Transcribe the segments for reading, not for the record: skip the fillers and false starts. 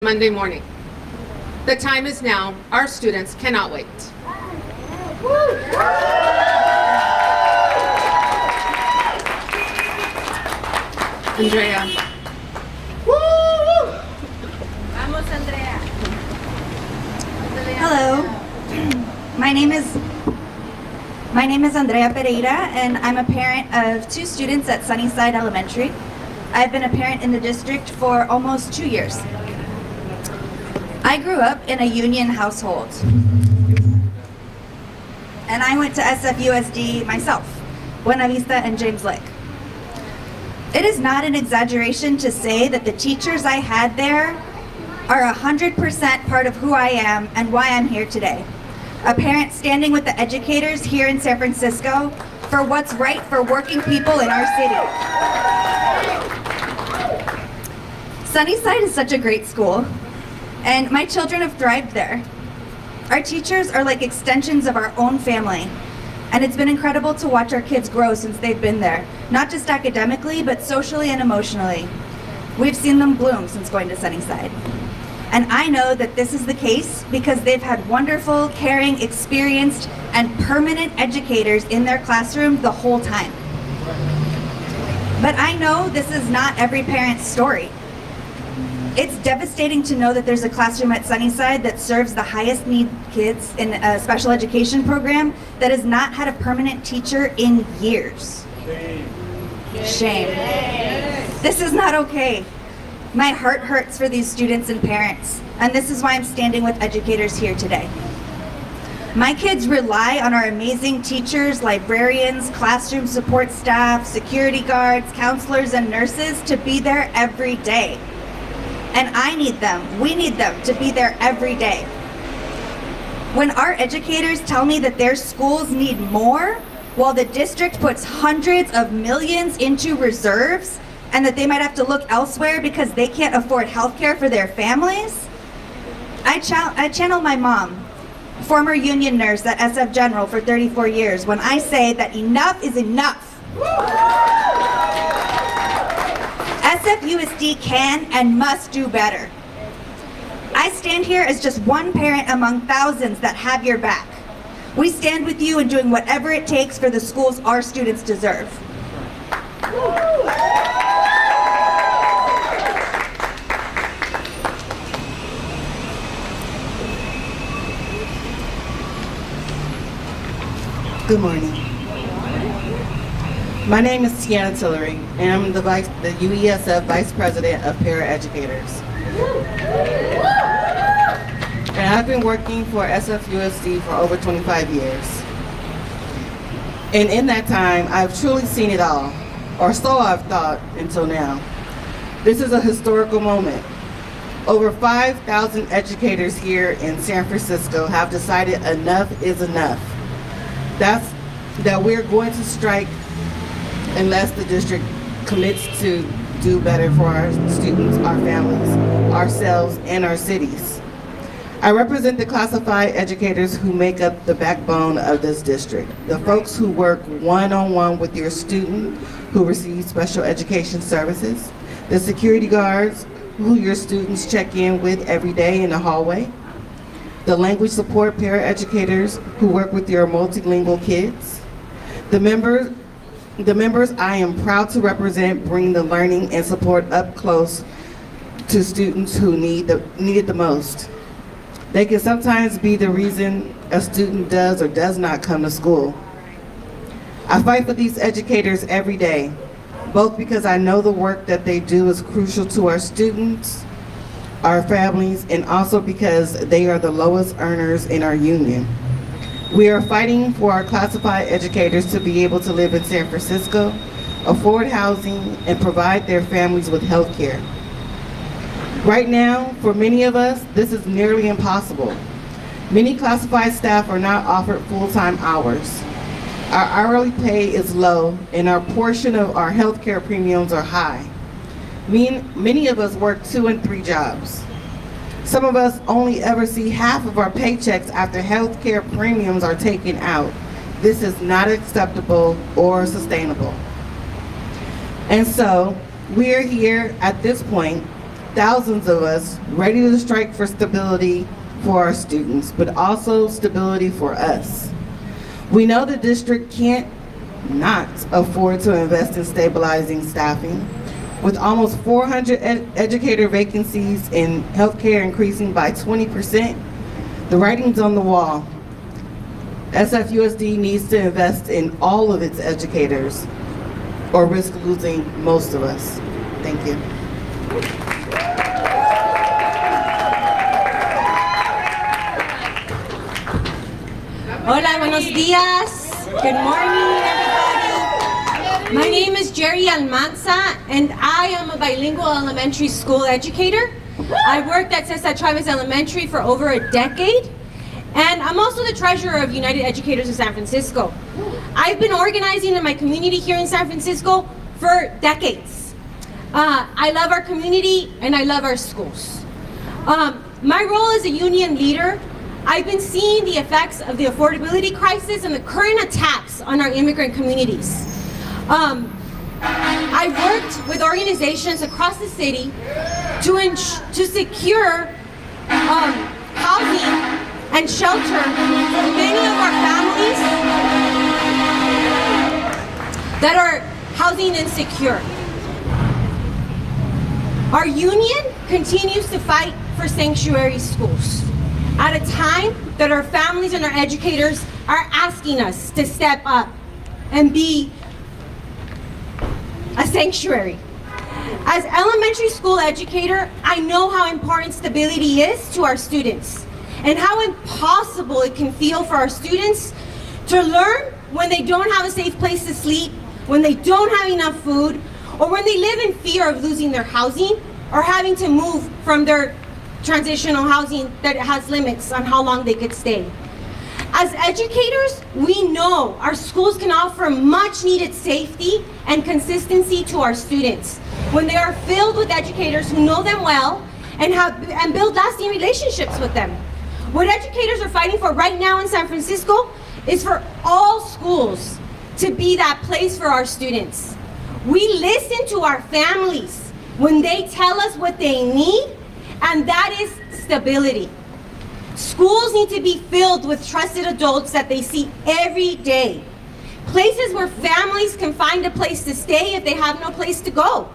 Monday morning. The time is now. Our students cannot wait. Andrea. Vamos, Andrea. Hello. My name is Andrea Pereira, and I'm a parent of 2 students at Sunnyside Elementary. I've been a parent in the district for almost 2 years. I grew up in a union household, and I went to SFUSD myself, Buena Vista and James Lake. It is not an exaggeration to say that the teachers I had there are 100% part of who I am and why I'm here today. A parent standing with the educators here in San Francisco for what's right for working people in our city. Sunnyside is such a great school, and my children have thrived there. Our teachers are like extensions of our own family, and it's been incredible to watch our kids grow since they've been there, not just academically, but socially and emotionally. We've seen them bloom since going to Sunnyside. And I know that this is the case because they've had wonderful, caring, experienced, and permanent educators in their classroom the whole time. But I know this is not every parent's story. It's devastating to know that there's a classroom at Sunnyside that serves the highest need kids in a special education program that has not had a permanent teacher in years. Shame. This is not okay. My heart hurts for these students and parents, and this is why I'm standing with educators here today. My kids rely on our amazing teachers, librarians, classroom support staff, security guards, counselors, and nurses to be there every day. And I need them, we need them to be there every day. When our educators tell me that their schools need more, while the district puts hundreds of millions into reserves, and that they might have to look elsewhere because they can't afford health care for their families, I channel my mom, former union nurse at SF General for 34 years, when I say that enough is enough. SFUSD can and must do better. I stand here as just one parent among thousands that have your back. We stand with you in doing whatever it takes for the schools our students deserve. Good morning. My name is Tiana Tillery, and I'm the UESF Vice President of Paraeducators. And I've been working for SFUSD for over 25 years. And in that time, I've truly seen it all, or so I've thought until now. This is a historical moment. Over 5,000 educators here in San Francisco have decided enough is enough. That we're going to strike unless the district commits to do better for our students, our families, ourselves, and our cities. I represent the classified educators who make up the backbone of this district, the folks who work one-on-one with your student who receives special education services, the security guards who your students check in with every day in the hallway, the language support paraeducators who work with your multilingual kids, the members I am proud to represent bring the learning and support up close to students who need it the most. They can sometimes be the reason a student does or does not come to school. I fight for these educators every day, both because I know the work that they do is crucial to our students, our families, and also because they are the lowest earners in our union. We are fighting for our classified educators to be able to live in San Francisco, afford housing, and provide their families with health care. Right now, for many of us, this is nearly impossible. Many classified staff are not offered full-time hours. Our hourly pay is low, and our portion of our health care premiums are high. Many of us work 2 and 3 jobs. Some of us only ever see half of our paychecks after health care premiums are taken out. This is not acceptable or sustainable. And so, we are here at this point thousands of us ready to strike for stability for our students, but also stability for us. We know the district can't not afford to invest in stabilizing staffing. With almost 400 educator vacancies and healthcare increasing by 20%, the writing's on the wall. SFUSD needs to invest in all of its educators or risk losing most of us. Thank you. Hola, buenos días. Good morning, everybody. My name is Jerry Almanza, and I am a bilingual elementary school educator. I worked at Cesar Chavez Elementary for over a decade, and I'm also the treasurer of United Educators of San Francisco. I've been organizing in my community here in San Francisco for decades. I love our community, and I love our schools. My role as a union leader, I've been seeing the effects of the affordability crisis and the current attacks on our immigrant communities. I've worked with organizations across the city to secure housing and shelter for many of our families that are housing insecure. Our union continues to fight for sanctuary schools at a time that our families and our educators are asking us to step up and be a sanctuary. As elementary school educator, I know how important stability is to our students and how impossible it can feel for our students to learn when they don't have a safe place to sleep, when they don't have enough food, or when they live in fear of losing their housing or having to move from their transitional housing that has limits on how long they could stay. As educators, we know our schools can offer much needed safety and consistency to our students when they are filled with educators who know them well and build lasting relationships with them. What educators are fighting for right now in San Francisco is for all schools to be that place for our students. We listen to our families when they tell us what they need, and that is stability. Schools need to be filled with trusted adults that they see every day. Places where families can find a place to stay if they have no place to go.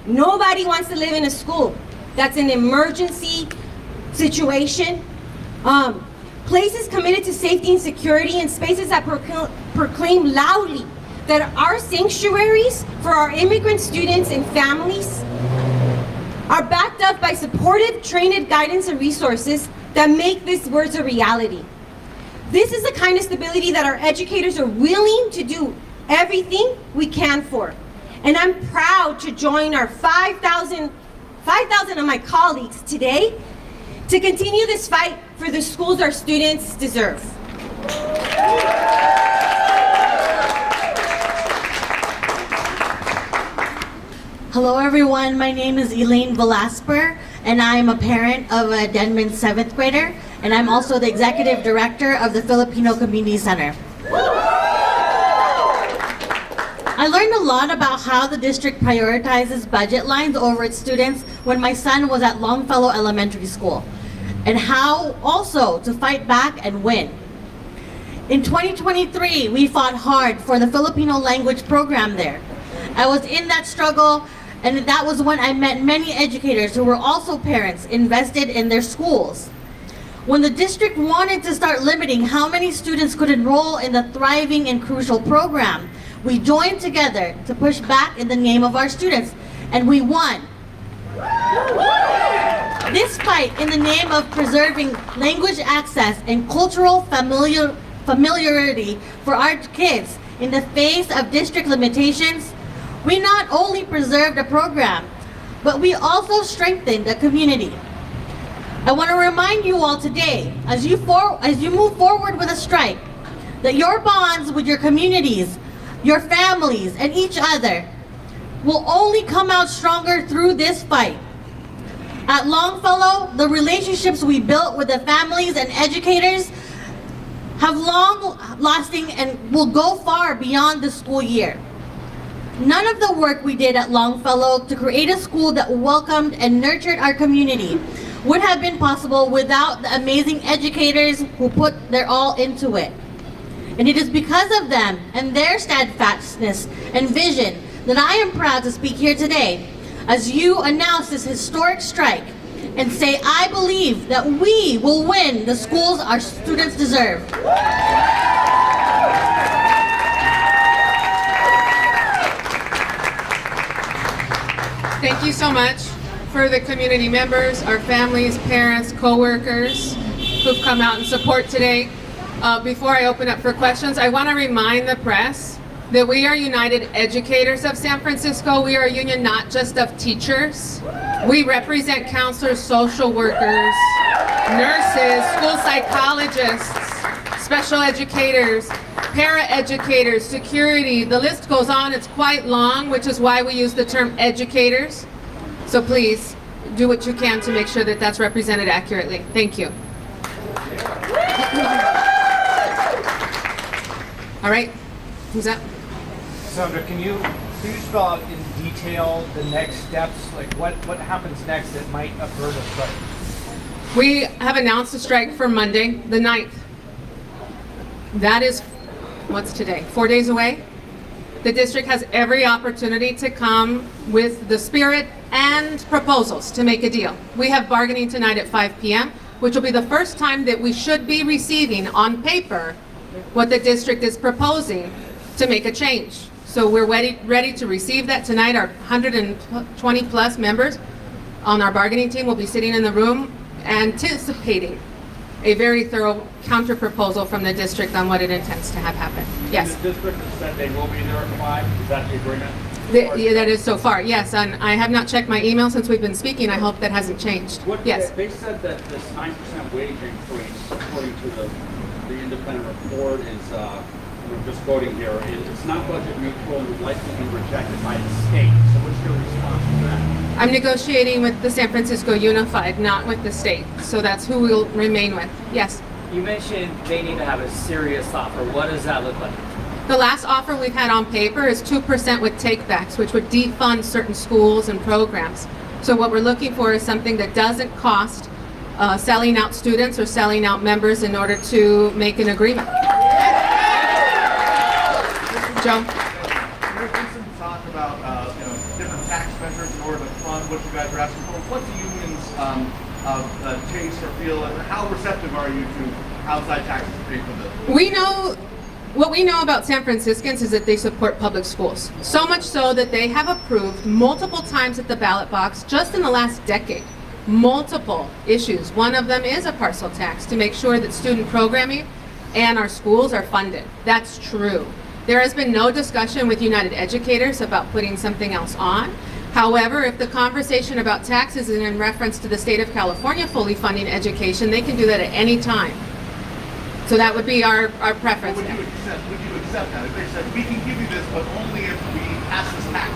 Nobody wants to live in a school that's an emergency situation. Places committed to safety and security, and spaces that proclaim loudly that our sanctuaries for our immigrant students and families are backed up by supportive, trained guidance and resources that make these words a reality. This is the kind of stability that our educators are willing to do everything we can for. And I'm proud to join our 5,000 of my colleagues today to continue this fight for the schools our students deserve. Hello everyone, my name is Elaine Velasper, and I am a parent of a Denman 7th grader, and I'm also the executive director of the Filipino Community Center. I learned a lot about how the district prioritizes budget lines over its students when my son was at Longfellow Elementary School, and how also to fight back and win. In 2023, we fought hard for the Filipino language program there. I was in that struggle, and that was when I met many educators who were also parents invested in their schools. When the district wanted to start limiting how many students could enroll in the thriving and crucial program, we joined together to push back in the name of our students, and we won. This fight in the name of preserving language access and cultural familiarity for our kids in the face of district limitations, we not only preserved a program, but we also strengthened the community. I want to remind you all today, as you move forward with a strike, that your bonds with your communities, your families, and each other will only come out stronger through this fight. At Longfellow, the relationships we built with the families and educators have long-lasting and will go far beyond the school year. None of the work we did at Longfellow to create a school that welcomed and nurtured our community would have been possible without the amazing educators who put their all into it. And it is because of them and their steadfastness and vision that I am proud to speak here today as you announce this historic strike and say, I believe that we will win the schools our students deserve. Thank you so much for the community members, our families, parents, co-workers who've come out and support today. Before I open up for questions, I want to remind the press that we are United Educators of San Francisco. We are a union not just of teachers. We represent counselors, social workers, nurses, school psychologists, special educators, para-educators, security. The list goes on. It's quite long, which is why we use the term educators. So please do what you can to make sure that that's represented accurately. Thank you. All right, who's up? Sandra, can you spell out in detail the next steps? Like what happens next that might avert a strike? We have announced a strike for Monday, the 9th. That is, what's today? 4 days away? The district has every opportunity to come with the spirit and proposals to make a deal. We have bargaining tonight at 5 p.m., which will be the first time that we should be receiving on paper what the district is proposing to make a change. So we're ready to receive that tonight. Our 120 plus members on our bargaining team will be sitting in the room anticipating a very thorough counter proposal from the district on what it intends to have happen. Yes? The district has said they will be there at 5. Is that the agreement? Yeah, that is so far, yes. And I have not checked my email since we've been speaking. I hope that hasn't changed. Yes? They said that this 9% wage increase, according to the independent report, is, we're just quoting here, it's not budget neutral and would likely be rejected by the state. So what's your response to that? I'm negotiating with the San Francisco Unified, not with the state. So that's who we'll remain with. Yes? You mentioned they need to have a serious offer. What does that look like? The last offer we've had on paper is 2% with takebacks, which would defund certain schools and programs. So what we're looking for is something that doesn't cost selling out students or selling out members in order to make an agreement. Joe? There's been some talk about different tax measures in order to fund what you guys are asking for. What do unions taste or feel, and how receptive are you to outside taxes to pay for this? What we know about San Franciscans is that they support public schools. So much so that they have approved multiple times at the ballot box, just in the last decade, multiple issues. One of them is a parcel tax to make sure that student programming and our schools are funded. That's true. There has been no discussion with United Educators about putting something else on. However, if the conversation about taxes is in reference to the state of California fully funding education, they can do that at any time. So that would be our preference. Would you accept that? If they said, we can give you this, but only if we pass this tax?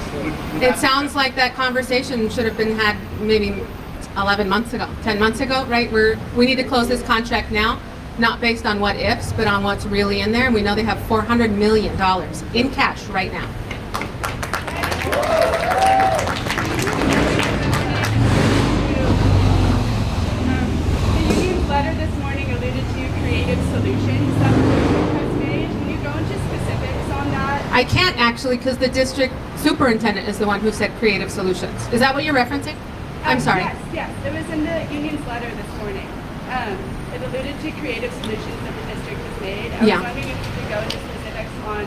It sounds like that conversation should have been had maybe 11 months ago, 10 months ago, right? We need to close this contract now, not based on what ifs, but on what's really in there. And we know they have $400 million in cash right now. The union's letter this morning alluded to creative solutions that the district has made. Can you go into specifics on that? I can't actually, because the district superintendent is the one who said creative solutions. Is that what you're referencing? I'm sorry. Yes. It was in the union's letter this morning. It alluded to creative solutions that the district has made. I was wondering if you could go into specifics on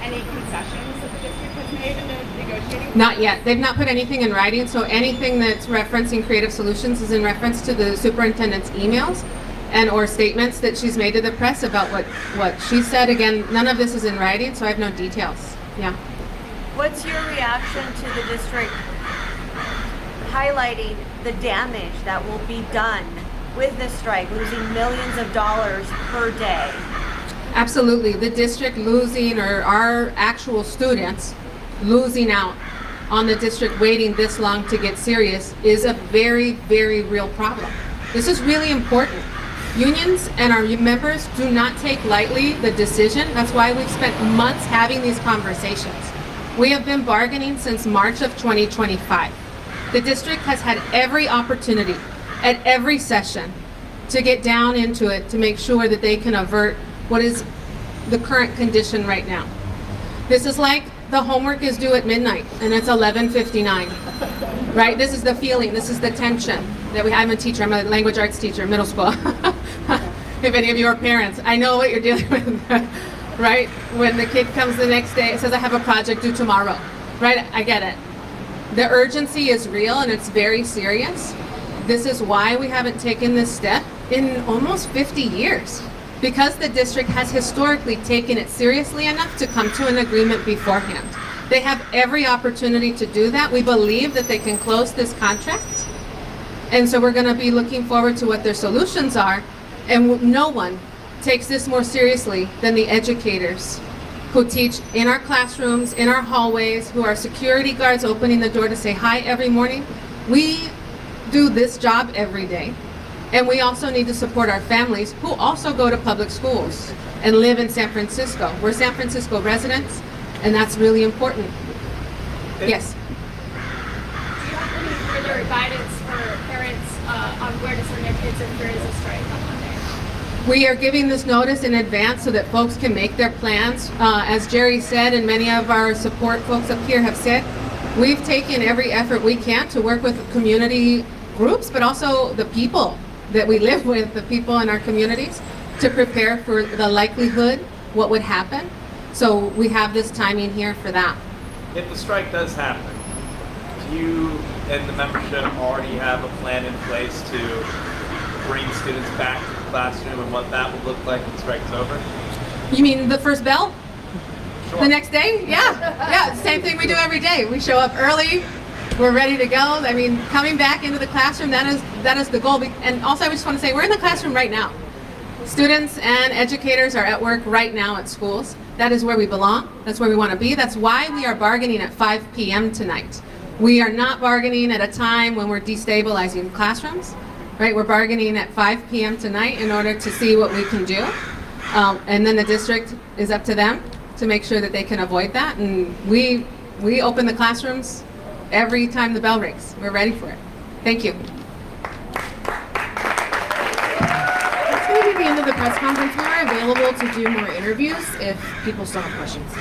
any concessions that the district has made in the negotiating process. Not yet. They've not put anything in writing, so anything that's referencing creative solutions is in reference to the superintendent's emails and or statements that she's made to the press about what she said. Again, none of this is in writing, so I have no details. Yeah. What's your reaction to the district highlighting the damage that will be done with this strike, losing millions of dollars per day? Absolutely. The district losing, or our actual students losing out on the district waiting this long to get serious, is a very, very real problem. This is really important. Unions and our members do not take lightly the decision. That's why we've spent months having these conversations. We have been bargaining since March of 2025. The district has had every opportunity at every session to get down into it to make sure that they can avert what is the current condition right now. This is like the homework is due at midnight and it's 11:59, right? This is the feeling, this is the tension that we have. I'm a teacher, I'm a language arts teacher, middle school. If any of you are parents, I know what you're dealing with, right? When the kid comes the next day, it says I have a project due tomorrow, right? I get it. The urgency is real and it's very serious. This is why we haven't taken this step in almost 50 years, because the district has historically taken it seriously enough to come to an agreement beforehand. They have every opportunity to do that. We believe that they can close this contract. And so we're going to be looking forward to what their solutions are. And no one takes this more seriously than the educators who teach in our classrooms, in our hallways, who are security guards opening the door to say hi every morning. We do this job every day. And we also need to support our families who also go to public schools and live in San Francisco. We're San Francisco residents, and that's really important. Yes? Do you have any further guidance for parents on where to send their kids if there is a strike on Monday? We are giving this notice in advance so that folks can make their plans. As Jerry said, and many of our support folks up here have said, we've taken every effort we can to work with community groups, but also the people that we live with, the people in our communities, to prepare for the likelihood, what would happen. So we have this timing here for that. If the strike does happen, do you and the membership already have a plan in place to bring students back to the classroom and what that would look like when the strike's over? You mean the first bell? Sure. The next day? Yeah, same thing we do every day. We show up early, we're ready to go. I mean, coming back into the classroom, that is the goal. And also I just want to say, we're in the classroom right now. Students and educators are at work right now at schools. That is where we belong. That's where we want to be. That's why we are bargaining at 5 p.m. tonight. We are not bargaining at a time when we're destabilizing classrooms, right? We're bargaining at 5 p.m. tonight in order to see what we can do. And then the district is up to them to make sure that they can avoid that. And we open the classrooms every time the bell rings. We're ready for it. Thank you. That's going to be the end of the press conference. We are available to do more interviews if people still have questions.